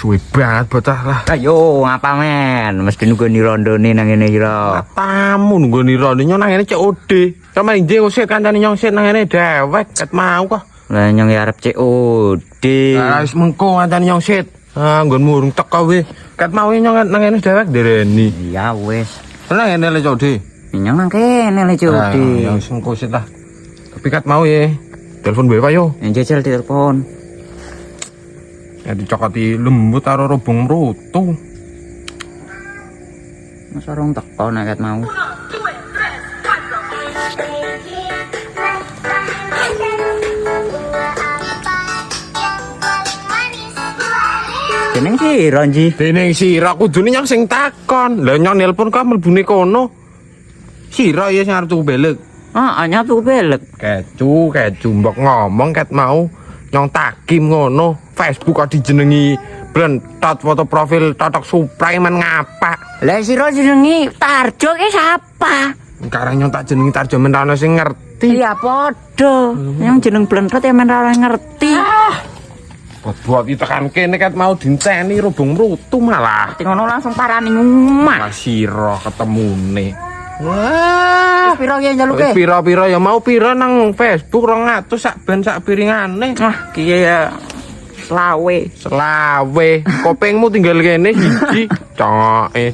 Suwe banget bocah lah. Ayo ngapa men? Mesti nunggu ni rondone nang ngene iki lho. Tamu nunggu ni rondo nang ngene COD. Sama inje usit kancane nyong sit nang ngene dewek ket mau kok. Lah nyong ya arep COD. Wis mengko kancane nyong sit. Ah nggonmu urung teko we. Ket mau nyong nang ngene dewek dereni. Iya wis. Nang ngene le COD. Nyong nang kene le COD. Ya wis mengko sit lah. Tapi ket mau ye. Telepon wae Pak yo. Njajal telepon. Ya dicokoti lembut karo robong mrutu. Masa rong teko nek ket mau. Jeneng sira Nji? Dening sira kudune nyong sing takon. Lah nyong nelpon kok mlebune kono. Sira ya sing arep tuku belek. Ah, nyatu belek. Kecu mbok ngomong ket mau nyong takim ngono. Facebook kok dijenengi blentot foto profil Totok Supraiman ngapa? Lah sira jenengi Tarjo ki sapa? Sekarang nyong tak jenengi Tarjo men ra ono sing ngerti. Iya padha. Yang jeneng blentot ya men ora ngerti. Buat ditekan kene ket mau dinteni robong mrutu malah. Ngono langsung parani ngumah. Lah sira ketemune. Wah, Piro ya njaluke? pira-pira ya mau pira nang Facebook 200 sak ben sak piringane. Ah, kiye ya selawe. Kopengmu tinggal kene siji. Coke.